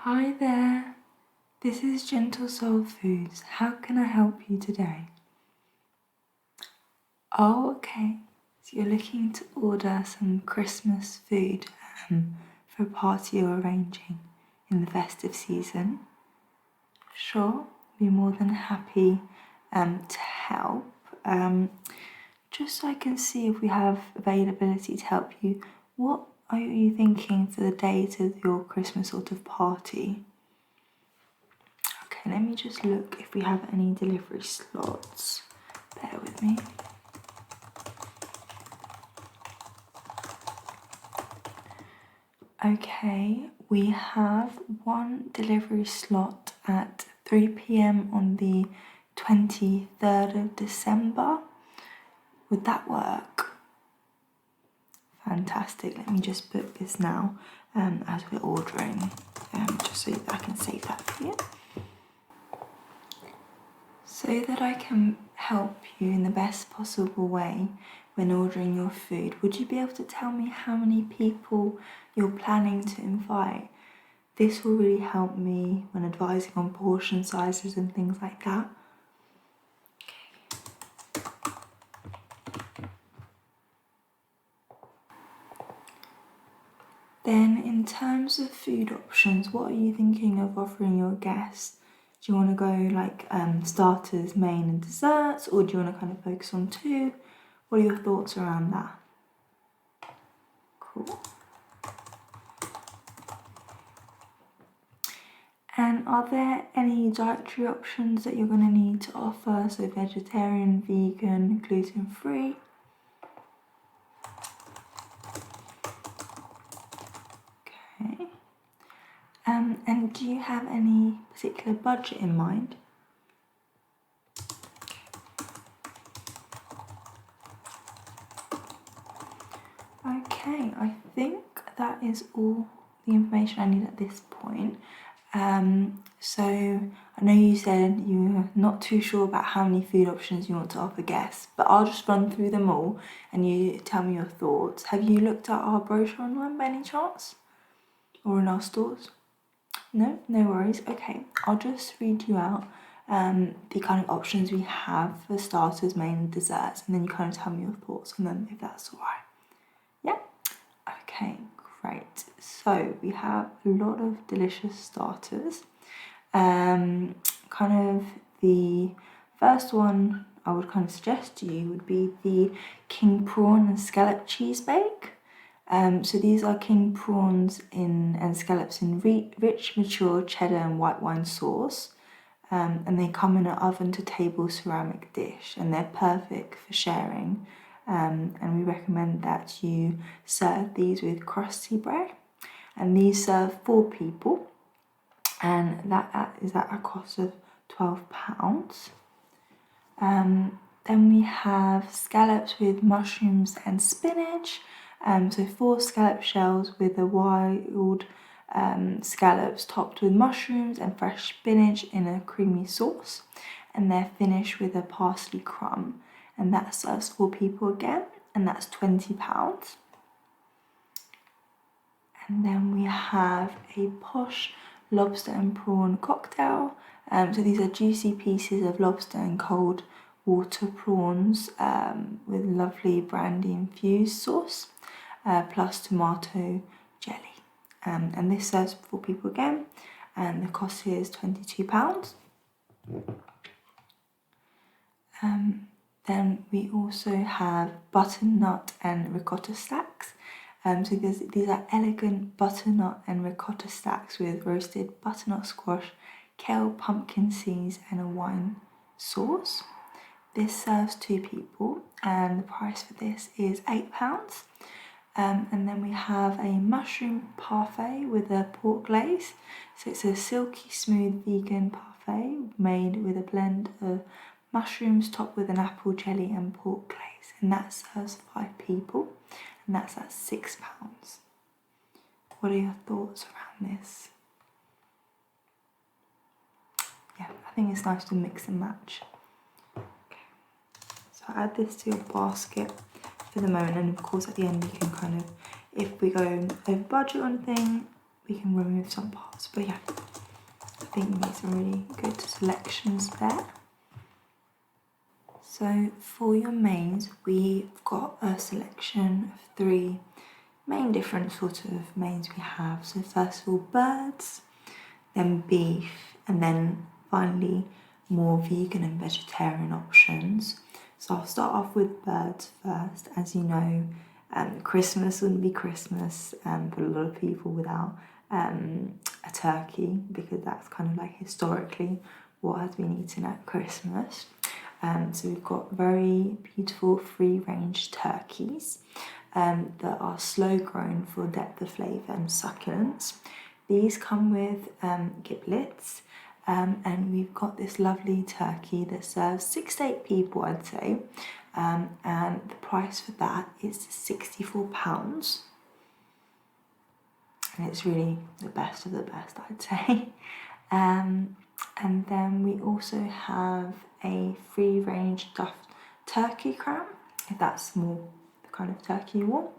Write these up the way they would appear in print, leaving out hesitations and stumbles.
Hi there, this is Gentle Soul Foods. How can I help you today? Oh, okay. So you're looking to order some Christmas food for a party you're arranging in the festive season. Sure, be more than happy to help. Just so I can see if we have availability to help you, what are you thinking for the date of your Christmas sort of party? Okay, let me just look if we have any delivery slots. Bear with me. Okay, we have one delivery slot at 3 p.m. on the 23rd of December. Would that work? Fantastic. Let me just book this now as we're ordering, just so I can save that for you. So that I can help you in the best possible way when ordering your food, would you be able to tell me how many people you're planning to invite? This will really help me when advising on portion sizes and things like that. Then in terms of food options, what are you thinking of offering your guests? Do you want to go like starters, main and desserts, or do you want to kind of focus on two? What are your thoughts around that? Cool. And are there any dietary options that you're going to need to offer? So vegetarian, vegan, gluten-free? Okay. And do you have any particular budget in mind? Okay, I think that is all the information I need at this point. So I know you said you're not too sure about how many food options you want to offer guests, but I'll just run through them all and you tell me your thoughts. Have you looked at our brochure online by any chance? Or in our stores? No worries. Okay, I'll just read you out the kind of options we have for starters, main and desserts, and then you kind of tell me your thoughts on them if that's alright. Yeah? Okay, great. So we have a lot of delicious starters. Kind of the first one I would kind of suggest to you would be the king prawn and scallop cheese bake. So these are king prawns and scallops in rich, mature cheddar and white wine sauce. And they come in an oven to table ceramic dish, and they're perfect for sharing. And we recommend that you serve these with crusty bread. And these serve 4 people, and that is at a cost of £12. Then we have scallops with mushrooms and spinach. So 4 scallop shells with the wild scallops topped with mushrooms and fresh spinach in a creamy sauce. And they're finished with a parsley crumb. And that serves 4 people again, and that's £20. And then we have a posh lobster and prawn cocktail. So these are juicy pieces of lobster and cold water prawns with lovely brandy infused sauce, plus tomato jelly. And this serves 4 people again, and the cost here is £22. Then we also have butternut and ricotta stacks. So these are elegant butternut and ricotta stacks with roasted butternut squash, kale, pumpkin seeds and a wine sauce. This serves 2 people, and the price for this is £8. And then we have a mushroom parfait with a pork glaze. So it's a silky smooth vegan parfait made with a blend of mushrooms topped with an apple jelly and pork glaze, and that serves 5 people, and that's at £6. What are your thoughts around this? Yeah, I think it's nice to mix and match. Okay. So add this to your basket for the moment, and of course at the end you can kind of, if we go over budget on anything, we can remove some parts. But yeah, I think we made some really good selections there. So for your mains, we've got a selection of 3 main different sort of mains we have. So first of all, birds, then beef, and then finally more vegan and vegetarian options. So I'll start off with birds first. As you know, Christmas wouldn't be Christmas for a lot of people without a turkey, because that's kind of like historically what has been eaten at Christmas. So we've got very beautiful free-range turkeys that are slow grown for depth of flavour and succulence. These come with giblets, and we've got this lovely turkey that serves 6 to 8 people, I'd say, and the price for that is £64. And it's really the best of the best, I'd say. And then we also have a free-range stuffed turkey crown, if that's more the kind of turkey you want.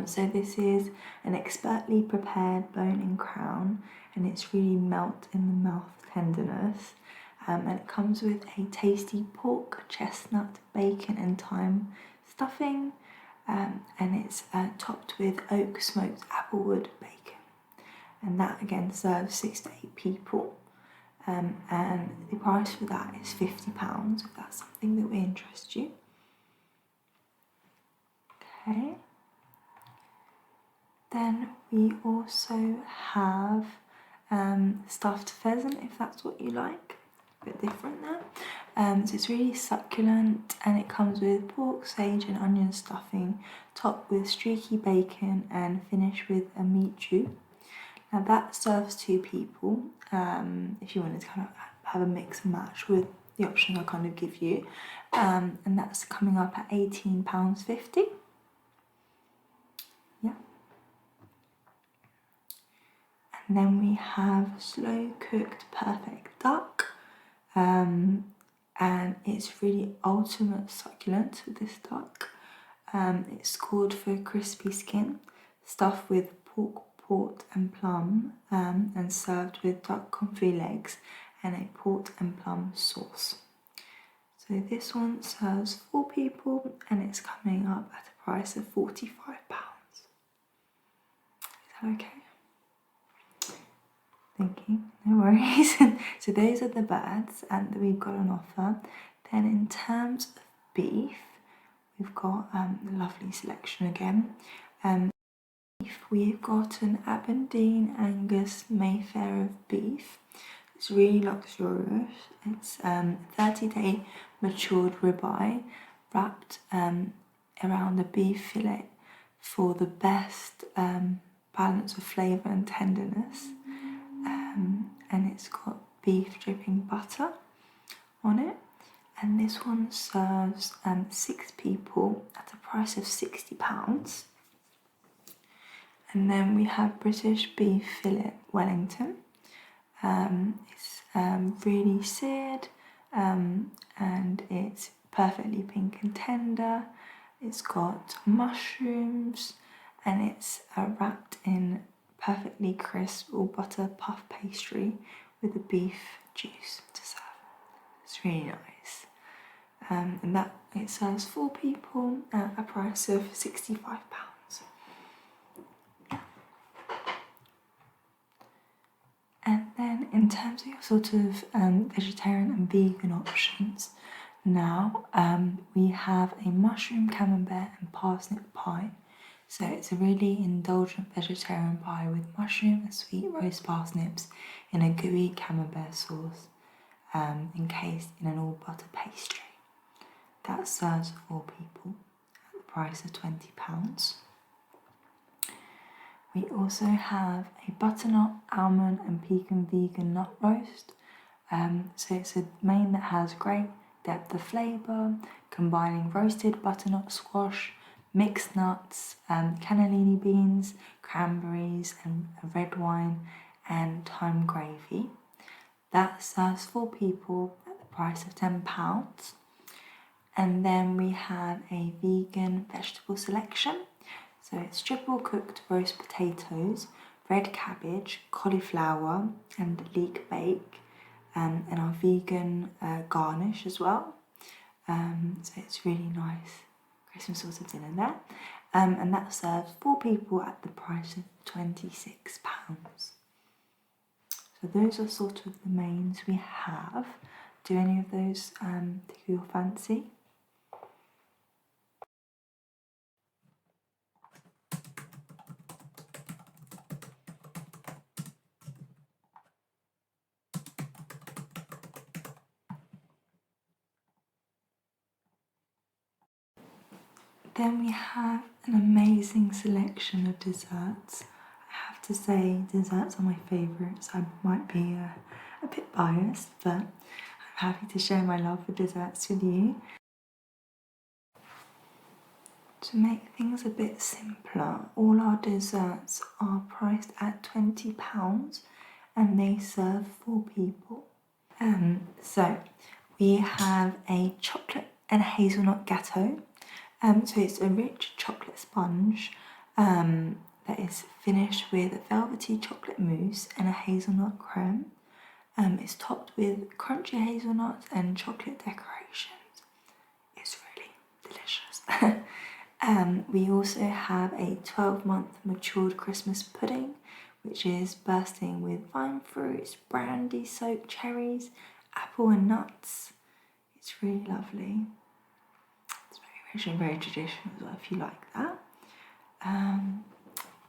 So this is an expertly prepared bone-in crown, and it's really melt in the mouth tenderness. And it comes with a tasty pork, chestnut, bacon and thyme stuffing, and it's topped with oak smoked applewood bacon. And that again serves 6 to 8 people. And the price for that is £50, if that's something that would interest you. Okay. Then we also have stuffed pheasant, if that's what you like. A bit different there. So it's really succulent, and it comes with pork, sage and onion stuffing, topped with streaky bacon and finished with a meat jus. Now that serves 2 people, if you wanted to kind of have a mix and match with the option I'll kind of give you. And that's coming up at £18.50. Yeah. And then we have slow cooked perfect duck. And it's really ultimate succulent with this duck. It's scored for crispy skin, stuffed with pork, port and plum, and served with duck confit legs and a port and plum sauce. So this one serves 4 people, and it's coming up at a price of £45. Is that okay? Thank you, no worries. So those are the birds that we've got on offer. Then in terms of beef, we've got a lovely selection again. We've got an Aberdeen Angus Mayfair of beef. It's really luxurious. It's 30-day matured ribeye wrapped around a beef fillet for the best balance of flavour and tenderness. And it's got beef dripping butter on it. And this one serves 6 people at a price of £60. And then we have British beef fillet Wellington. It's really seared, and it's perfectly pink and tender. It's got mushrooms, and it's wrapped in perfectly crisp or butter puff pastry with a beef juice to serve. It's really nice. And that it serves 4 people at a price of £65. And then in terms of your sort of vegetarian and vegan options, now we have a mushroom camembert and parsnip pie. So it's a really indulgent vegetarian pie with mushroom and sweet roast parsnips in a gooey camembert sauce, encased in an all butter pastry. That serves 4 people at the price of £20. We also have a butternut, almond and pecan vegan nut roast. So it's a main that has great depth of flavour, combining roasted butternut squash, mixed nuts, cannellini beans, cranberries and red wine and thyme gravy. That serves 4 people at the price of £10. And then we have a vegan vegetable selection. So it's triple cooked roast potatoes, red cabbage, cauliflower and leek bake, and our vegan garnish as well. So it's really nice Christmas sort of dinner there. And that serves 4 people at the price of £26. So those are sort of the mains we have. Do any of those tickle your fancy? Then we have an amazing selection of desserts. I have to say desserts are my favourites. I might be a bit biased, but I'm happy to share my love for desserts with you. To make things a bit simpler, all our desserts are priced at £20 and they serve 4 people. So we have a chocolate and hazelnut gâteau. So it's a rich chocolate sponge that is finished with velvety chocolate mousse and a hazelnut creme. It's topped with crunchy hazelnuts and chocolate decorations. It's really delicious. We also have a 12-month matured Christmas pudding, which is bursting with vine fruits, brandy-soaked cherries, apple and nuts. It's really lovely. It's very rich and very traditional as well, if you like that.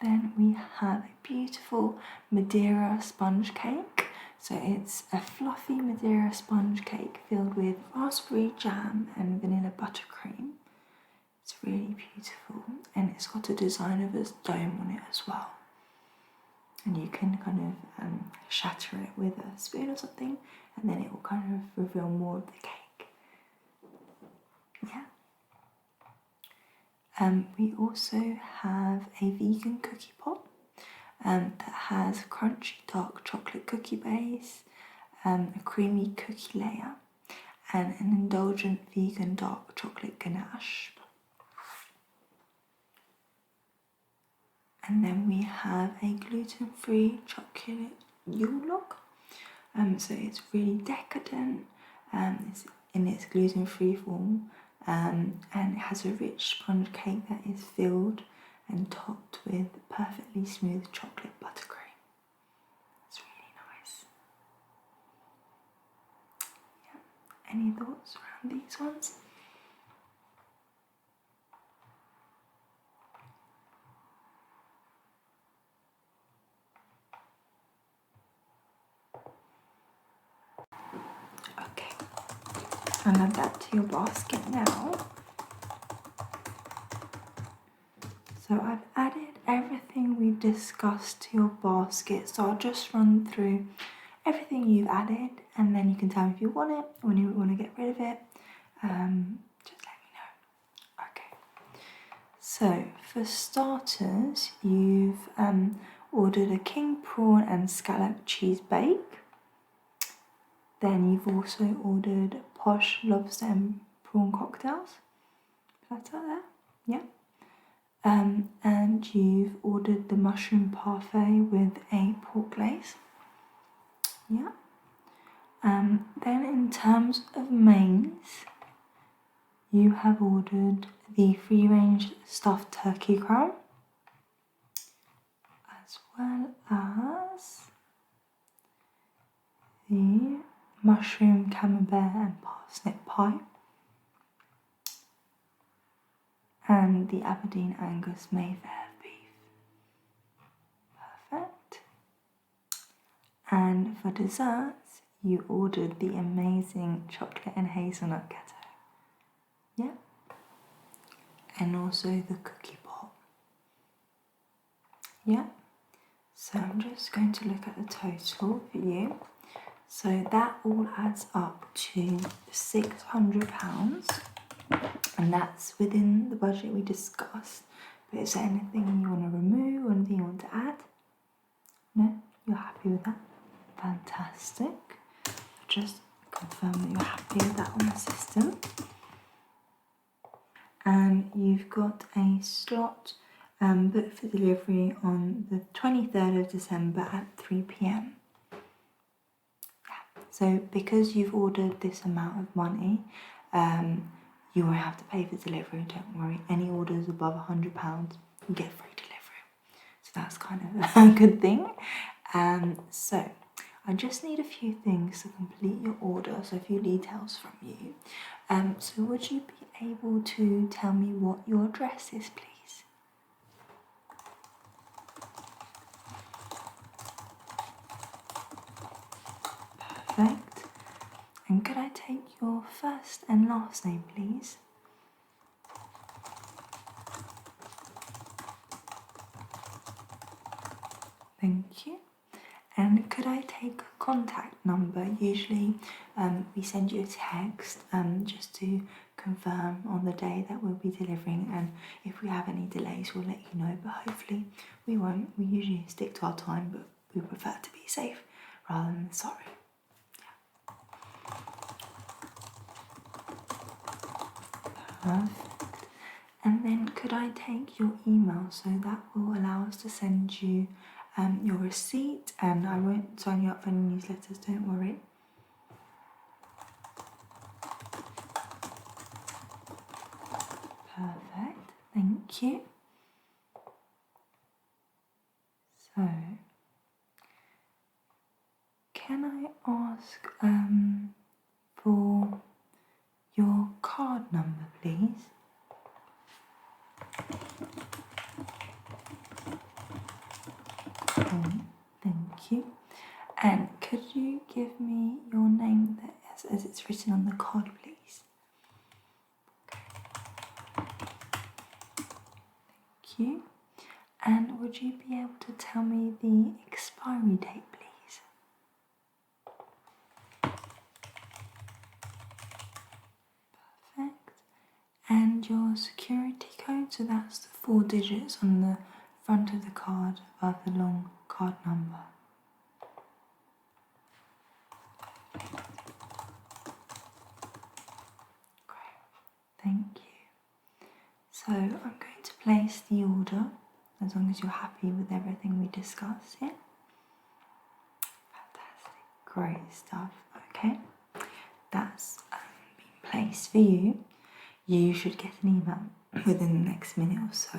Then we have a beautiful Madeira sponge cake. So it's a fluffy Madeira sponge cake filled with raspberry jam and vanilla buttercream. It's really beautiful, and it's got a design of a dome on it as well. And you can kind of shatter it with a spoon or something, and then it will kind of reveal more of the cake. Yeah. We also have a vegan cookie pop that has a crunchy dark chocolate cookie base, a creamy cookie layer, and an indulgent vegan dark chocolate ganache. And then we have a gluten-free chocolate Yule log. So it's really decadent, it's in its gluten-free form, and it has a rich sponge cake that is filled and topped with perfectly smooth chocolate buttercream. It's really nice. Yeah. Any thoughts around these ones? Okay, and add that to your basket now. So I've added everything we've discussed to your basket, so I'll just run through everything you've added and then you can tell me if you want it or when you want to get rid of it. Just let me know. Okay, so for starters, you've ordered a king prawn and scallop cheese bake. Then you've also ordered posh lobster and prawn cocktails. That's that there? Yeah. And you've ordered the mushroom parfait with a pork glaze. Yeah. Then in terms of mains, you have ordered the free-range stuffed turkey crown, as well as the mushroom camembert and parsnip pie, and the Aberdeen Angus Mayfair beef. Perfect. And for desserts, you ordered the amazing chocolate and hazelnut gâteau. Yeah. And also the cookie pop. Yeah. So I'm just going to look at the total for you. So that all adds up to £600. And that's within the budget we discussed. But is there anything you want to remove or anything you want to add? No? You're happy with that? Fantastic. Just confirm that you're happy with that on the system. And you've got a slot booked for delivery on the 23rd of December at 3 p.m. Yeah. So because you've ordered this amount of money, you won't have to pay for delivery, don't worry. Any orders above £100, you get free delivery. So that's kind of a good thing. So I just need a few things to complete your order, so a few details from you. So would you be able to tell me what your address is, please? Perfect. And could I take your first and last name, please? Thank you. And could I take a contact number? Usually we send you a text just to confirm on the day that we'll be delivering, and if we have any delays we'll let you know, but hopefully we won't. We usually stick to our time, but we prefer to be safe rather than sorry. Yeah. Perfect. And then could I take your email, so that will allow us to send you your receipt, and I won't sign you up for any newsletters, don't worry. Perfect, thank you. So, can I ask for your card number, please? Thank you. And could you give me your name as it's written on the card, please? Thank you. And would you be able to tell me the expiry date, please? Perfect. And your security code, so that's the 4 digits on the front of the card above the long card number. Great, thank you. So I'm going to place the order, as long as you're happy with everything we discussed here. Fantastic, great stuff. Okay, that's been placed for you. You should get an email within the next minute or so.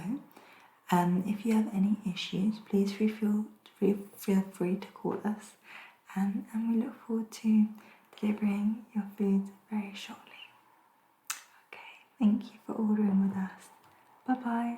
If you have any issues, please feel free to call us, and we look forward to delivering your food very shortly. Okay, thank you for ordering with us. Bye bye.